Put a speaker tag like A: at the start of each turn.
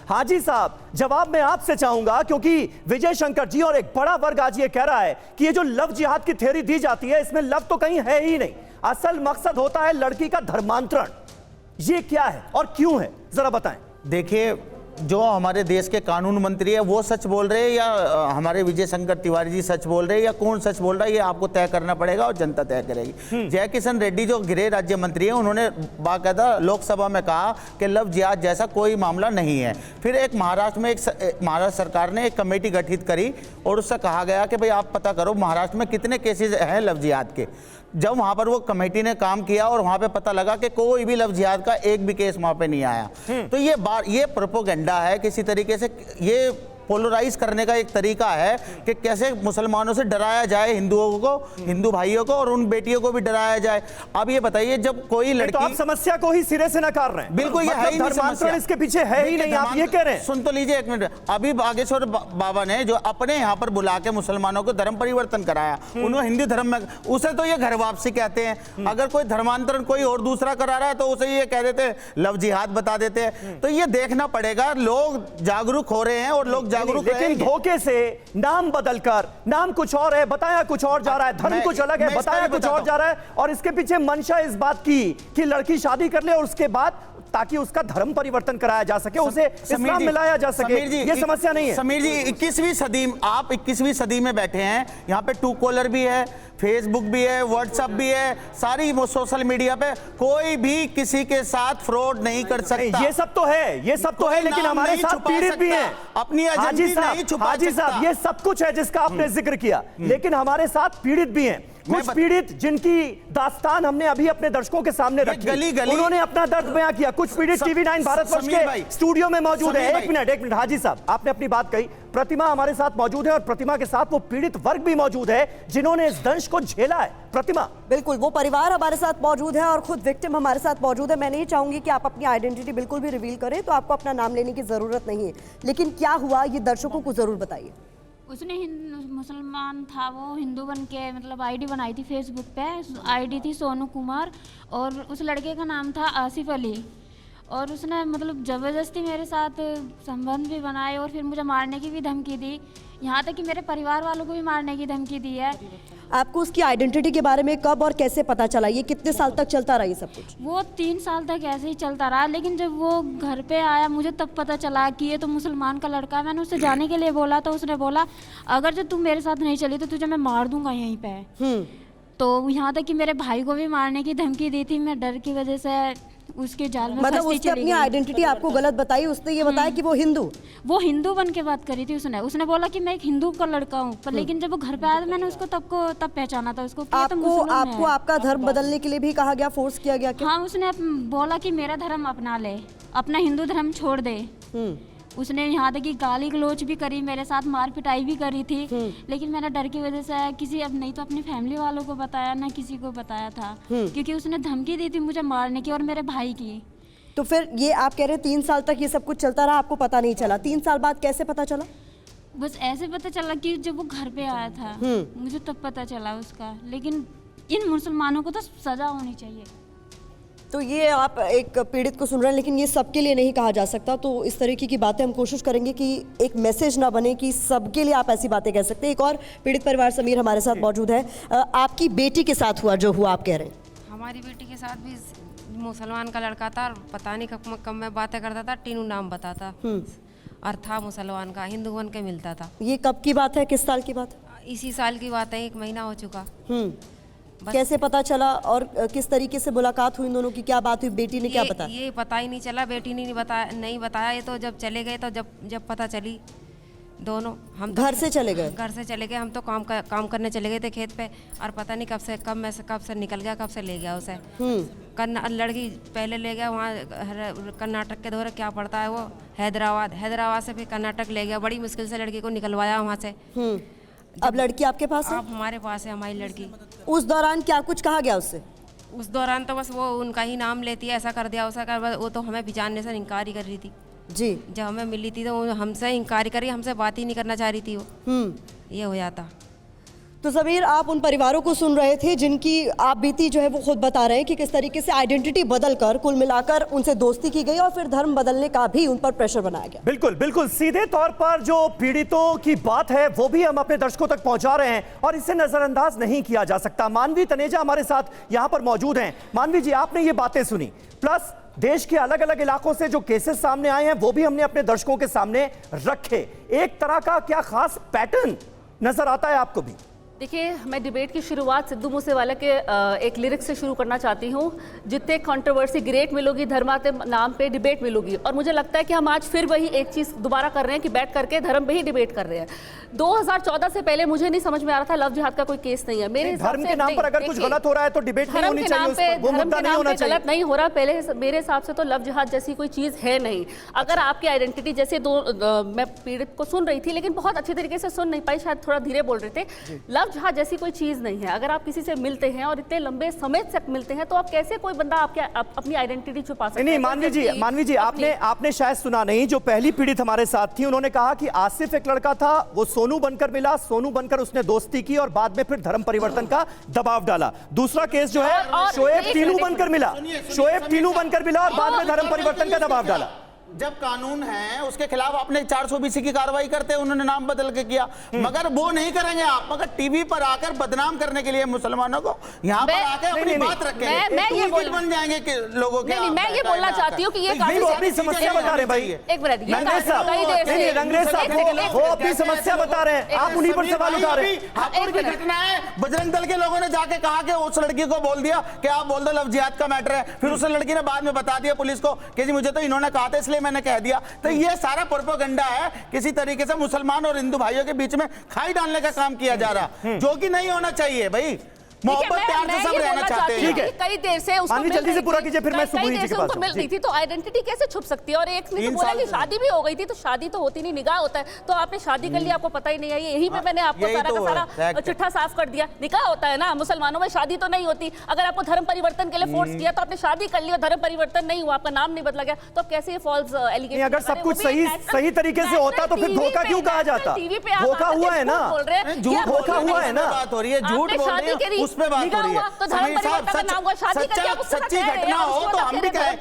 A: हाजी साहब, जवाब मैं आपसे चाहूंगा, क्योंकि विजय शंकर जी और एक बड़ा वर्ग आज ये कह रहा है कि ये जो लव जिहाद की थ्योरी दी जाती है, इसमें लव तो कहीं है ही नहीं। असल मकसद होता है लड़की का धर्मांतरण। ये क्या है और क्यों है, जरा बताएं।
B: देखिए, जो हमारे देश के कानून मंत्री है वो सच बोल रहे हैं या हमारे विजय शंकर तिवारी जी सच बोल रहे हैं, या कौन सच बोल रहा है, ये आपको तय करना पड़ेगा और जनता तय करेगी। जय किशन रेड्डी जो गृह राज्य मंत्री है, उन्होंने बाकायदा लोकसभा में कहा कि लव जिहाद जैसा कोई मामला नहीं है। फिर एक महाराष्ट्र में महाराष्ट्र सरकार ने एक कमेटी गठित करी और उससे कहा गया कि भाई आप पता करो महाराष्ट्र में कितने केसेज हैं लव जिहाद के। जब वहां पर वो कमेटी ने काम किया और वहां पे पता लगा कि कोई भी लव जिहाद का एक भी केस वहां पे नहीं आया। तो ये प्रोपोगेंडा है, किसी तरीके से ये पोलराइज करने का एक तरीका है कि कैसे मुसलमानों से डराया जाए हिंदुओं को, हिंदू भाइयों को, और उन बेटियों को भी डराया जाए। अब ये बताइए, जब कोई लड़की,
A: तो आप समस्या को ही सिरे से नकार रहे हैं।
B: बिल्कुल, ये है ही नहीं समस्या,
A: इसके पीछे है ही नहीं, आप ये कह रहे हैं।
B: सुन तो लीजिए एक मिनट। अभी बागेश्वर बाबा ने जो अपने यहाँ पर बुला के मुसलमानों को धर्म परिवर्तन कराया, उन्होंने हिंदू धर्म में, उसे तो ये घर वापसी कहते हैं। अगर कोई धर्मांतरण कोई और दूसरा करा रहा है तो उसे ये कह देते हैं लव जिहाद बता देते हैं। तो ये देखना पड़ेगा, लोग जागरूक हो रहे हैं और लोग जागरूक,
A: लेकिन धोखे से नाम बदलकर, नाम कुछ और है बताया कुछ और जा रहा है, धर्म कुछ अलग है बताया कुछ और जा रहा है, और इसके पीछे मंशा इस बात की कि लड़की शादी कर ले और उसके बाद ताकि उसका धर्म परिवर्तन कराया जा सके, उसे इस्लाम मिलाया जा सके। ये समस्या नहीं है
B: समीर जी। 21वीं सदी, आप 21वीं सदी में बैठे हैं, यहाँ पे ट्रू कॉलर भी है, फेसबुक भी है, व्हाट्सएप भी है, सारी वो सोशल मीडिया पे कोई भी किसी के साथ फ्रॉड नहीं कर सकता।
A: ये सब तो है, ये सब तो है, लेकिन हमारे साथ पीड़ित भी हैं।
B: अपनी एजेंसी नहीं छुपा सकता।
A: हाजी साहब, ये सब कुछ है जिसका आपने जिक्र किया, लेकिन हमारे साथ पीड़ित भी हैं। कुछ पीड़ित जिनकी दास्तान हमने अभी अपने दर्शकों के सामने रखी, उन्होंने अपना दर्द बयां किया। कुछ पीड़ित TV9 भारतवर्ष के स्टूडियो में मौजूद है। एक मिनट हाजी साहब, आपने अपनी बात कही, प्रतिमा हमारे साथ मौजूद है और प्रतिमा के साथ वो पीड़ित वर्ग भी मौजूद है जिन्होंने इस दंश को झेला है। प्रतिमा,
C: बिल्कुल, वो परिवार हमारे साथ मौजूद है और खुद विक्टिम हमारे साथ मौजूद है। मैं नहीं चाहूंगी कि आप अपनी आइडेंटिटी बिल्कुल भी रिवील करें, तो आपको अपना नाम लेने की जरूरत नहीं है, लेकिन क्या हुआ ये दर्शकों को जरूर बताइए।
D: उसने मुसलमान था, वो हिंदू बन के मतलब आईडी बनाई थी फेसबुक पे। आईडी थी सोनू कुमार और उस लड़के का नाम था आसिफ अली, और उसने मतलब ज़बरदस्ती मेरे साथ संबंध भी बनाए और फिर मुझे मारने की भी धमकी दी, यहाँ तक कि मेरे परिवार वालों को भी मारने की धमकी दी है।
C: आपको उसकी आइडेंटिटी के बारे में कब और कैसे पता चला? ये कितने साल तक चलता रहा ये सब कुछ?
D: वो 3 साल तक ऐसे ही चलता रहा, लेकिन जब वो घर पे आया मुझे तब पता चला कि ये तो मुसलमान का लड़का है। मैंने उससे जाने के लिए बोला तो उसने बोला अगर जो तुम मेरे साथ नहीं चली तो तुझे मैं मार दूंगा यहीं पे। तो यहाँ तक कि मेरे भाई को भी मारने की धमकी दी थी। मैं डर की वजह से उसके जाल में
C: मतलब उसने अपनी आइडेंटिटी आपको गलत बताई, उसने ये बताया कि वो हिंदू
D: बन के बात करी थी। उसने बोला कि मैं एक हिंदू का लड़का हूँ, पर लेकिन जब वो घर पे आया तो मैंने उसको तब पहचाना था उसको।
C: आपको आपका धर्म बदलने के लिए भी कहा गया, फोर्स किया गया क्या?
D: हाँ, उसने बोला कि मेरा धर्म अपना ले, अपना हिंदू धर्म छोड़ दे। उसने यहाँ तक कि गाली गलोच भी करी, मेरे साथ मार पिटाई भी करी थी, लेकिन मैंने डर की वजह से किसी अब नहीं तो अपनी फैमिली वालों को बताया, ना किसी को बताया था, क्योंकि उसने धमकी दी थी मुझे मारने की और मेरे भाई की।
C: तो फिर ये आप कह रहे हैं 3 साल तक ये सब कुछ चलता रहा, आपको पता नहीं चला? 3 साल बाद कैसे पता चला?
D: बस ऐसे पता चला कि जब वो घर पे आया था मुझे तब पता चला उसका। लेकिन इन मुसलमानों को तो सजा होनी चाहिए।
C: तो ये आप एक पीड़ित को सुन रहे हैं, लेकिन ये सबके लिए नहीं कहा जा सकता। तो इस तरीके की बातें हम कोशिश करेंगे कि एक मैसेज ना बने कि सबके लिए आप ऐसी बातें कह सकते हैं। एक और पीड़ित परिवार समीर हमारे साथ मौजूद है। आपकी बेटी के साथ हुआ जो हुआ, आप कह रहे हैं?
E: हमारी बेटी के साथ भी मुसलमान का लड़का था, पता नहीं कब मैं बातें करता था, टीनू नाम बताता और था मुसलमान का, हिंदू बन के मिलता था।
C: ये कब की बात है, किस साल की बात है?
E: इसी साल की बात है, 1 महीना हो चुका।
C: कैसे पता चला और किस तरीके से मुलाकात हुई इन दोनों की? क्या बात हुई? बेटी ने क्या बताया?
E: ये पता ही नहीं चला, बेटी ने नहीं बताया। ये तो जब चले गए तो जब पता चली दोनों, हम
C: घर से चले गए?
E: घर से चले गए, हम तो काम करने चले गए थे खेत पे, और पता नहीं कब से निकल गया, कब से ले गया उसे। लड़की पहले ले गया वहाँ कर्नाटक के दौरे, क्या पड़ता है वो, हैदराबाद से फिर कर्नाटक ले गया। बड़ी मुश्किल से लड़की को निकलवाया वहाँ से।
C: अब लड़की आपके पास है?
E: अब हमारे पास है हमारी लड़की।
C: उस दौरान क्या कुछ कहा गया उससे?
E: उस दौरान तो बस वो उनका ही नाम लेती है, ऐसा कर दिया वैसा कर, वो तो हमें पहचानने से इनकार ही कर रही थी
C: जी।
E: जब हमें मिली थी तो वो हमसे इनकार करी, हमसे बात ही नहीं करना चाह रही थी वो। ये हो जाता।
C: तो समीर, आप उन परिवारों को सुन रहे थे जिनकी आप बीती जो है वो खुद बता रहे हैं कि किस तरीके से आइडेंटिटी बदलकर कुल मिलाकर उनसे दोस्ती की गई और फिर धर्म बदलने का भी उन पर प्रेशर बनाया गया।
A: बिल्कुल बिल्कुल, सीधे तौर पर जो पीड़ितों की बात है वो भी हम अपने दर्शकों तक पहुंचा रहे हैं और इसे नजरअंदाज नहीं किया जा सकता। मानवी तनेजा हमारे साथ यहां पर मौजूद हैं। मानवी जी, आपने ये बातें सुनी, प्लस देश के अलग अलग इलाकों से जो केसेस सामने आए हैं वो भी हमने अपने दर्शकों के सामने रखे। एक तरह का क्या खास पैटर्न नजर आता है आपको भी?
F: देखिए, मैं डिबेट की शुरुआत सिद्धू मूसेवाला के एक लिरिक्स से शुरू करना चाहती हूँ। जितने कंट्रोवर्सी ग्रेट मिलोगी धर्म के नाम पे डिबेट मिलोगी। और मुझे लगता है कि हम आज फिर वही एक चीज़ दोबारा कर रहे हैं कि बैठ करके धर्म पे ही डिबेट कर रहे हैं। 2014 से पहले मुझे नहीं समझ में आ रहा था लव जिहाद का कोई केस नहीं है। मेरे
A: धर्म के नाम पर अगर कुछ गलत हो रहा है तो डिबेट नहीं होनी चाहिए, वो मुद्दा नहीं होना चाहिए।
F: गलत नहीं हो रहा पहले, मेरे हिसाब से तो लव जिहाद जैसी कोई चीज़ है नहीं। अगर आपकी आइडेंटिटी जैसे मैं पीड़ित को सुन रही थी लेकिन बहुत अच्छी तरीके से सुन नहीं पाई, शायद थोड़ा धीरे बोल रहे थे। लव जिहाद जैसी कोई चीज़ नहीं है। अगर आप किसी से मिलते हैं और इतने लंबे समय तक मिलते हैं तो आप कैसे कोई बंदा अपनी आइडेंटिटी छुपा सकता है?
A: नहीं, मानवी जी आपने शायद सुना नहीं। जो पहली पीड़ित हमारे साथ थी उन्होंने कहा कि आसिफ एक लड़का था, वो सोनू बनकर मिला, सोनू बनकर उसने दोस्ती की और बाद में फिर धर्म परिवर्तन का दबाव डाला। दूसरा केस जो है शोएब टीनू बनकर मिला, शोएब टीनू बनकर मिला और बाद में धर्म परिवर्तन का दबाव डाला।
B: जब कानून है उसके खिलाफ आपने 420 की कार्रवाई करते हैं, उन्होंने नाम बदल के किया, मगर वो नहीं करेंगे आप। मगर टीवी पर आकर बदनाम करने के लिए मुसलमानों को यहाँ पर आकर अपनी बात रखेंगे,
F: मैं ये
B: बन जाएंगे कि लोगों के।
F: नहीं, मैं ये बोलना चाहती हूँ कि ये
A: अपनी समस्या बता रहे हैं भाई।
F: एक मिनट,
A: रंगरेज साहब वो अपनी समस्या बता रहे हैं, आप उन्हीं पर सवाल उठा रहे हैं।
B: हापुड़ की घटना है, बजरंग दल के लोगों ने जाके कहा कि उस लड़की को बोल दिया कि आप बोल दो लव जिहाद का मैटर है। फिर उस लड़की ने बाद में बता दिया पुलिस को कि जी मुझे तो इन्होंने कहा था इसलिए मैंने कह दिया। तो ये सारा प्रोपेगेंडा है, किसी तरीके से मुसलमान और हिंदू भाइयों के बीच में खाई डालने का काम किया जा रहा, जो कि नहीं होना चाहिए भाई। मोहब्बत प्यार से सब रहना चाहते हैं।
A: ठीक है,
F: कई देर से उसको
A: जल्दी से पूरा कीजिए, फिर मैं सुबह जी के पास
F: मिल रही थी तो आइडेंटिटी कैसे छुप सकती है? और एक ने तो बोला कि शादी भी हो गई थी, तो शादी तो होती नहीं, निकाह होता है। तो आपने शादी कर ली, आपको पता ही नहीं है। यही पे मैंने आपको सारा का सारा चिट्ठा साफ कर दिया। निकाह होता है ना, मुसलमानों में शादी तो नहीं होती। अगर आपको धर्म परिवर्तन के लिए फोर्स किया तो आपने शादी कर ली और धर्म परिवर्तन नहीं हुआ, आपका नाम नहीं बदला गया, तो अब कैसे ये फॉल्स एलिगेशन?
A: अगर सब कुछ सही तरीके से होता तो फिर धोखा क्यों कहा जाता? धोखा हुआ है ना, धोखा हुआ है ना,
B: बात हो रही है, झूठ बोल रहे हैं, उस पे बात हो रही है।
F: तो धर्म परिवर्तन का नाम हुआ, शादी करके आप उसको
B: सच्ची घटना हो तो हम भी कहें